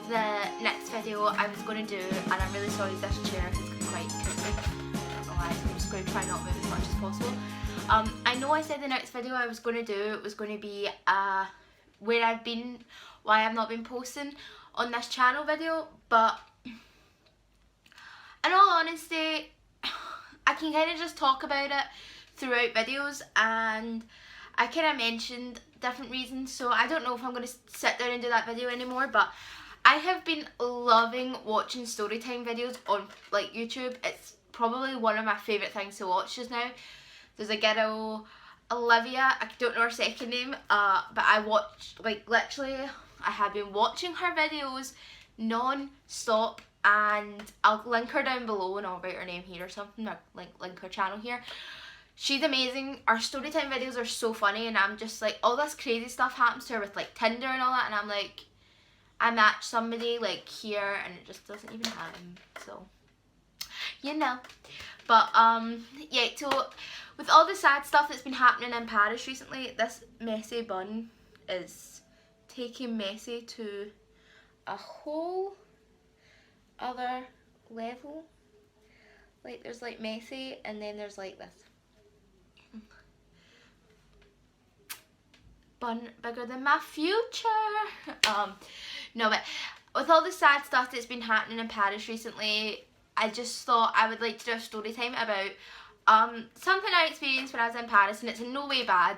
the next video I was going to do, and I'm really sorry this chair is quite crooked, I don't know why, I'm just going to try not move as much as possible. I know I said the next video I was going to do was going to be where I've been, why I've not been posting on this channel video, but in all honesty, I can kind of just talk about it throughout videos, and I kind of mentioned different reasons, so I don't know if I'm going to sit down and do that video anymore, but I have been loving watching storytime videos on like YouTube. It's probably one of my favourite things to watch just now. There's a girl, Olivia, I don't know her second name, but I watched, like literally, I have been watching her videos non-stop, and I'll link her down below and I'll write her name here or something, or link her channel here. She's amazing. Our storytime videos are so funny, and I'm just like, all this crazy stuff happens to her with like Tinder and all that, and I'm like, I match somebody like here and it just doesn't even happen, so you know. But yeah, so with all the sad stuff that's been happening in Paris recently, this messy bun is taking messy to a whole other level. Like there's like messy, and then there's like this bun bigger than my future. No, but with all the sad stuff that's been happening in Paris recently, I just thought I would like to do a story time about something I experienced when I was in Paris, and it's in no way bad.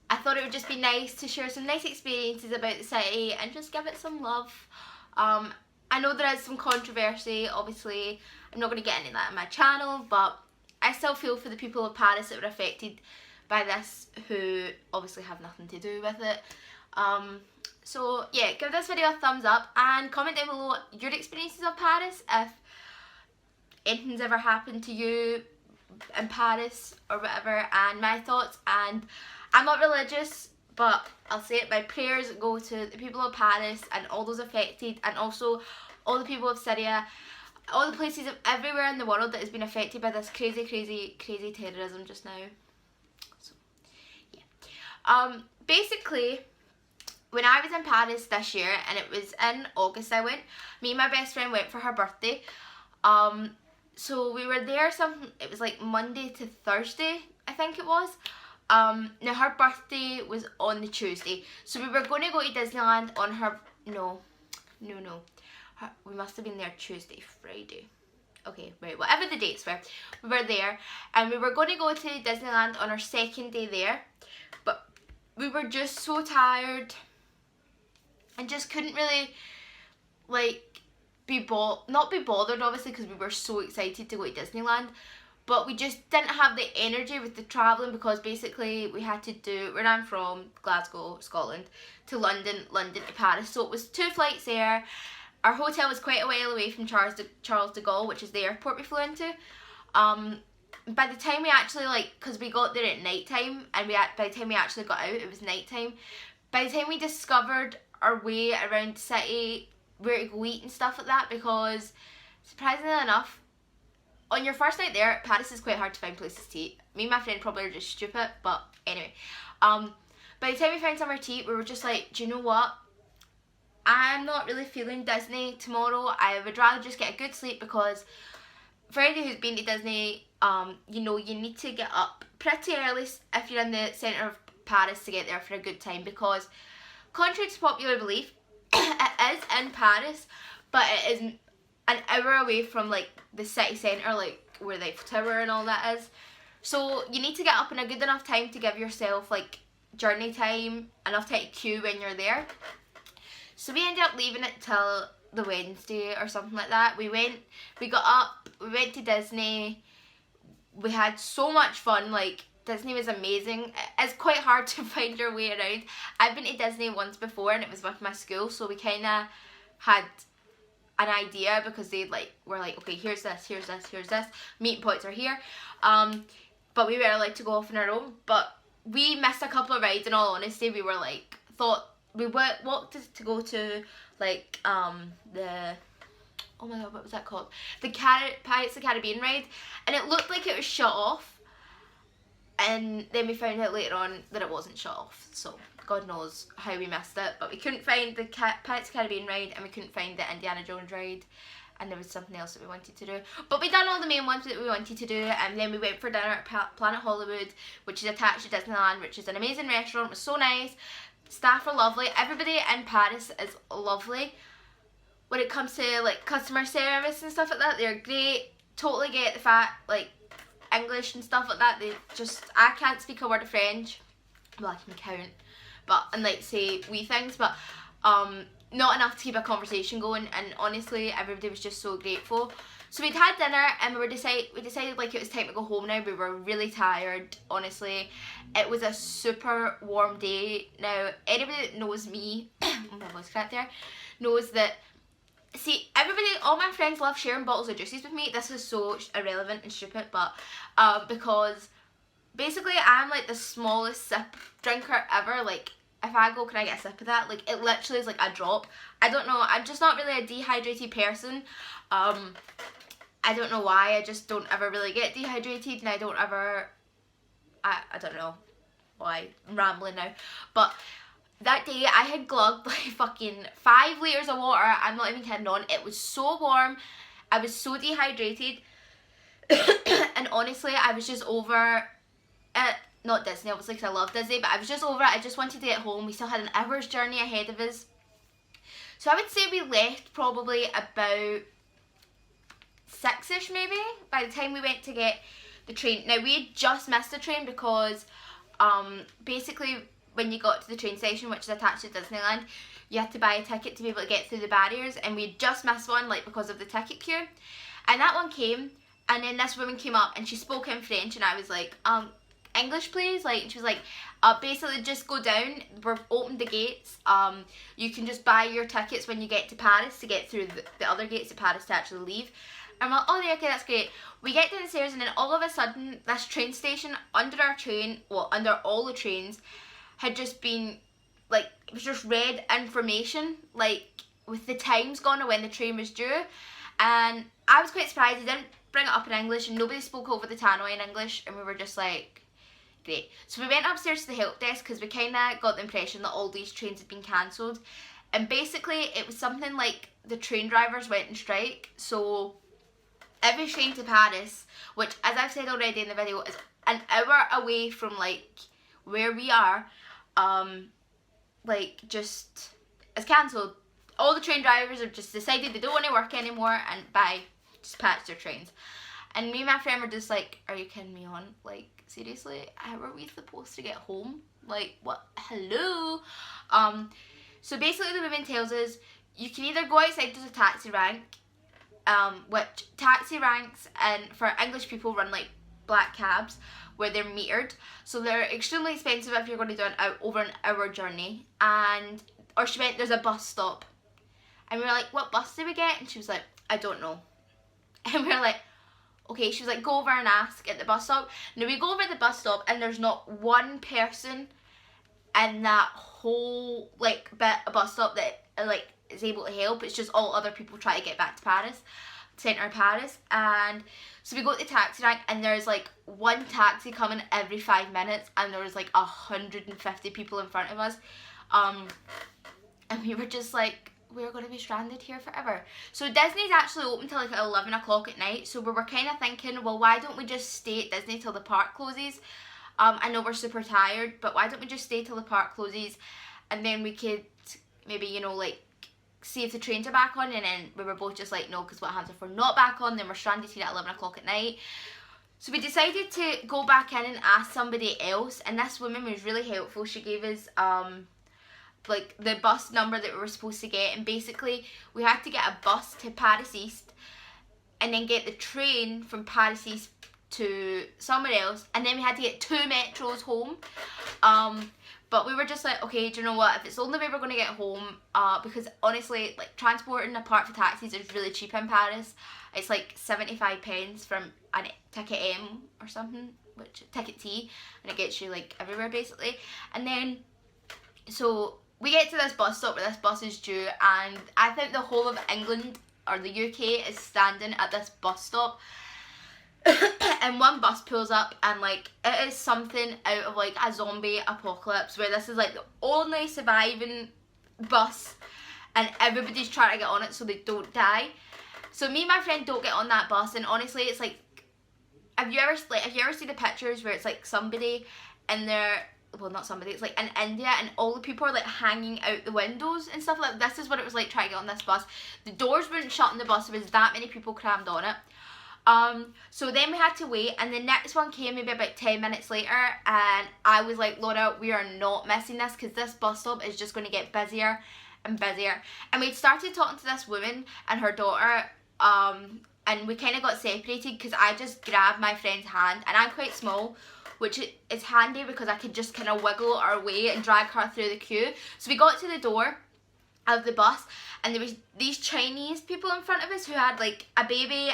I thought it would just be nice to share some nice experiences about the city and just give it some love. I know there is some controversy, obviously I'm not going to get into that on my channel, but I still feel for the people of Paris that were affected by this, who obviously have nothing to do with it. So yeah, give this video a thumbs up and comment down below your experiences of Paris, if anything's ever happened to you in Paris or whatever, and my thoughts. And I'm not religious, but I'll say it, my prayers go to the people of Paris and all those affected, and also all the people of Syria, all the places everywhere in the world that has been affected by this crazy terrorism just now. So yeah, basically when I was in Paris this year, and it was in August I went, me and my best friend went for her birthday. So we were there it was like Monday to Thursday, I think it was. Now her birthday was on the Tuesday, so we were going to go to Disneyland on her, we must have been there Tuesday, Friday. Okay, right, whatever the dates were, we were there, and we were going to go to Disneyland on our second day there, but we were just so tired and just couldn't really like not be bothered obviously, because we were so excited to go to Disneyland, but we just didn't have the energy with the travelling, because basically we had to do, where I'm from, Glasgow, Scotland, to London to Paris, so it was 2 flights there. Our hotel was quite a while away from Charles de Gaulle, which is the airport we flew into. By the time we actually, because we got there at night time, and by the time we actually got out, it was night time. By the time we discovered our way around the city, where to go eat and stuff like that, because surprisingly enough, on your first night there, Paris is quite hard to find places to eat. Me and my friend probably are just stupid, but anyway. By the time we found somewhere to eat, we were just like, do you know what? I'm not really feeling Disney tomorrow. I would rather just get a good sleep, because for anybody who's been to Disney, you know, you need to get up pretty early if you're in the centre of Paris to get there for a good time, because contrary to popular belief, it is in Paris, but it is an hour away from like the city centre, like where the Eiffel Tower and all that is. So you need to get up in a good enough time to give yourself like journey time, enough time to queue when you're there. So we ended up leaving it till the Wednesday or something like that. We got up, we went to Disney, we had so much fun. Like, Disney was amazing. It's quite hard to find your way around. I've been to Disney once before, and it was with my school, so we kind of had an idea, because they were like, okay, here's this, meeting points are here, but we were allowed to go off on our own. But we missed a couple of rides, in all honesty. We were like, we walked to go to like the, oh my god, what was that called, the Pirates of the Caribbean ride, and it looked like it was shut off, and then we found out later on that it wasn't shut off, so God knows how we missed it. But we couldn't find the Pirates of the Caribbean ride, and we couldn't find the Indiana Jones ride, and there was something else that we wanted to do. But we done all the main ones that we wanted to do, and then we went for dinner at Planet Hollywood, which is attached to Disneyland, which is an amazing restaurant. It was so nice. Staff are lovely. Everybody in Paris is lovely. When it comes to like customer service and stuff like that, they're great. Totally get the fact, like, English and stuff like that. They just, I can't speak a word of French. Well, I can count, but, and like say wee things, but not enough to keep a conversation going. And honestly, everybody was just so grateful. So we'd had dinner, and we decided like it was time to go home now. We were really tired, honestly. It was a super warm day. Now, anybody that knows me, oh my voice cracked there, knows that, see, everybody, all my friends love sharing bottles of juices with me. This is so irrelevant and stupid, but because basically I'm like the smallest sip drinker ever. Like, if I go, can I get a sip of that? Like, it literally is like a drop. I don't know, I'm just not really a dehydrated person. I don't know why, I just don't ever really get dehydrated, and I don't ever, I don't know why, I'm rambling now, but that day I had glugged like fucking 5 litres of water. I'm not even kidding on. It was so warm. I was so dehydrated. And honestly, I was just over it. Not Disney, obviously, because I love Disney, but I was just over it. I just wanted to get home. We still had an hour's journey ahead of us. So I would say we left probably about 6ish maybe, by the time we went to get the train. Now, we had just missed the train because basically, when you got to the train station, which is attached to Disneyland, you had to buy a ticket to be able to get through the barriers, and we just missed one, like, because of the ticket queue. And that one came, and then this woman came up and she spoke in French, and I was like, English please? Like, she was like, basically just go down, we've opened the gates, you can just buy your tickets when you get to Paris to get through the other gates of Paris to actually leave. And I'm like, oh yeah, okay, that's great. We get downstairs, and then all of a sudden, this train station, under our train, well, under all the trains, had just been, like, it was just red information, like, with the times gone of when the train was due. And I was quite surprised. They didn't bring it up in English, and nobody spoke over the tannoy in English, and we were just like, great. So we went upstairs to the help desk, because we kind of got the impression that all these trains had been cancelled. And basically, it was something like the train drivers went on strike, so every train to Paris, which, as I've said already in the video, is an hour away from, like, where we are, like, just is cancelled. All the train drivers have just decided they don't want to work anymore, and bye, just patch their trains. And me and my friend were just like, are you kidding me on? Like, seriously, how are we supposed to get home? Like, what? Hello? So basically the woman tells us you can either go outside to the taxi rank, which taxi ranks and for English people run like black cabs where they're metered, so they're extremely expensive if you're going to do over an hour journey. And or she went, there's a bus stop, and we were like, what bus did we get? And she was like, I don't know. And we were like, okay. She was like, go over and ask at the bus stop. Now we go over the bus stop, and there's not one person in that whole like bit of bus stop that like is able to help. It's just all other people trying to get back to Paris, centre of Paris. And so we go to the taxi rank, and there's like one taxi coming every 5 minutes, and there was like 150 people in front of us, and we were just like, we're going to be stranded here forever. So Disney's actually open till like 11 o'clock at night, so we were kind of thinking, well, why don't we just stay at Disney till the park closes? I know we're super tired, but why don't we just stay till the park closes, and then we could maybe, you know, like, see if the trains are back on. And then we were both just like, no, because what happens if we're not back on? Then we're stranded here at 11 o'clock at night. So we decided to go back in and ask somebody else, and this woman was really helpful. She gave us like the bus number that we were supposed to get, and basically we had to get a bus to Paris East, and then get the train from Paris East to somewhere else, and then we had to get 2 metros home. But we were just like, okay, do you know what, if it's the only way we're going to get home, because honestly, like, transporting apart from taxis is really cheap in Paris. It's like 75 pence from a ticket M or something, which ticket T, and it gets you like everywhere basically. And then, so we get to this bus stop where this bus is due, and I think the whole of England or the UK is standing at this bus stop. and one bus pulls up, and like it is something out of like a zombie apocalypse, where this is like the only surviving bus and everybody's trying to get on it so they don't die. So me and my friend don't get on that bus, and honestly it's like, have you ever seen the pictures where it's like somebody and they're, well not somebody, it's like in India and all the people are like hanging out the windows and stuff like that. This is what it was like trying to get on this bus. The doors wouldn't shut on the bus, there was that many people crammed on it. So then we had to wait, and the next one came maybe about 10 minutes later, and I was like, Laura, we are not missing this, because this bus stop is just going to get busier and busier. And we'd started talking to this woman and her daughter, and we kind of got separated because I just grabbed my friend's hand, and I'm quite small, which is handy because I could just kind of wiggle our way and drag her through the queue. So we got to the door of the bus, and there was these Chinese people in front of us who had like a baby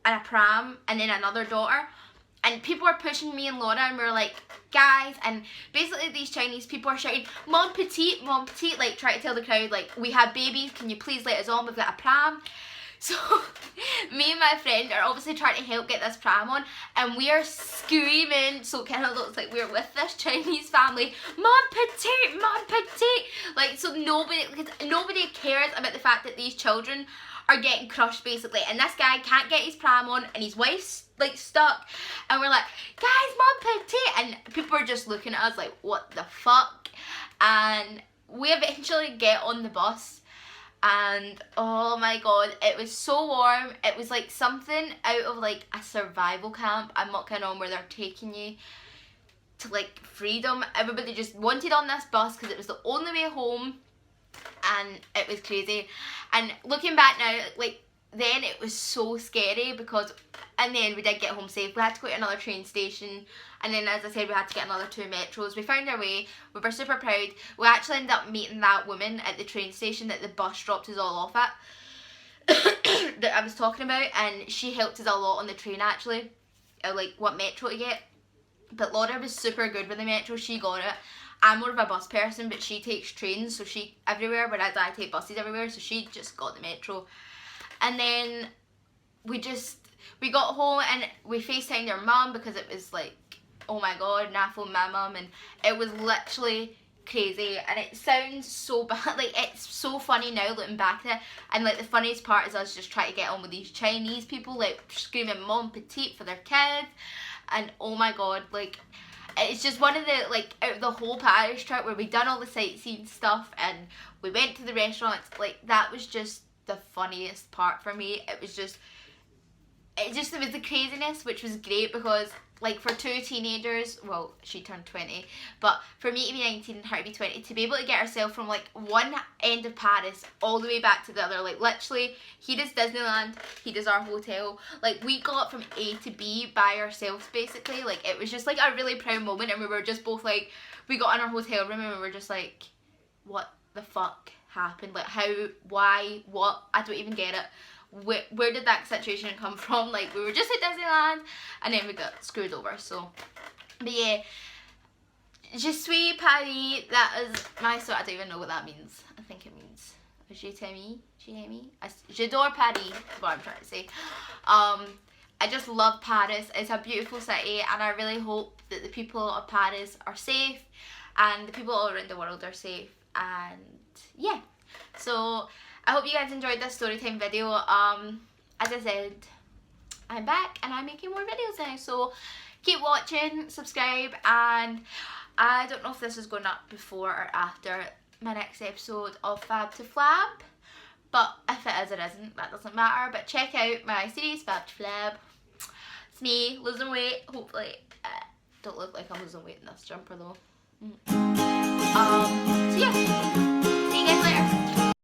and a pram and then another daughter, and people were pushing me and Laura, and we were like, guys, and basically these Chinese people are shouting, mon petite, like trying to tell the crowd like, we have babies, can you please let us on, we've got a pram. So me and my friend are obviously trying to help get this pram on, and we are screaming, so it kind of looks like we're with this Chinese family, mon petite, like, so nobody cares about the fact that these children are getting crushed basically, and this guy can't get his pram on and his wife's like stuck, and we're like, guys, mon petite, and people are just looking at us like, what the fuck. And we eventually get on the bus, and oh my god, it was so warm. It was like something out of like a survival camp, I'm not kidding on, where they're taking you to like freedom. Everybody just wanted on this bus because it was the only way home, and it was crazy. And looking back now, like then it was so scary, because in the end we did get home safe. We had to go to another train station, and then as I said, we had to get another 2 metros. We found our way, we were super proud. We actually ended up meeting that woman at the train station that the bus dropped us all off at that I was talking about, and she helped us a lot on the train actually, like what metro to get. But Laura was super good with the metro, she got it. I'm more of a bus person, but she takes trains, so she everywhere, whereas I take buses everywhere, so she just got the metro. And then we got home, and we FaceTimed our mum, because it was like, oh my god, and I phoned my mum, and it was literally crazy. And it sounds so bad, like it's so funny now looking back at it, and like the funniest part is us just trying to get on with these Chinese people, like screaming mon petite for their kids, and oh my god, like it's just one of the, like, out of the whole Paris trip where we done all the sightseeing stuff and we went to the restaurants, like that was just the funniest part for me. It was the craziness, which was great, because like for two teenagers, well, she turned 20, but for me to be 19 and her to be 20, to be able to get herself from like one end of Paris all the way back to the other, like literally, he does Disneyland, he does our hotel, like we got from A to B by ourselves basically. Like it was just like a really proud moment, and we were just both like, we got in our hotel room and we were just like, what the fuck happened? Like how, why, what, I don't even get it. Where did that situation come from? Like we were just at Disneyland and then we got screwed over. So but yeah, je suis Paris, that is my sort. I don't even know what that means. I think it means je t'aime, j'adore Paris is what I'm trying to say. I just love Paris. It's a beautiful city, and I really hope that the people of Paris are safe and the people all around the world are safe. And yeah, so I hope you guys enjoyed this storytime video. As I said, I'm back and I'm making more videos now, so keep watching, subscribe, and I don't know if this is going up before or after my next episode of Fab to Flab, but if it is, it isn't, that doesn't matter. But check out my series Fab to Flab. It's me losing weight, hopefully. Don't look like I'm losing weight in this jumper though. So yeah.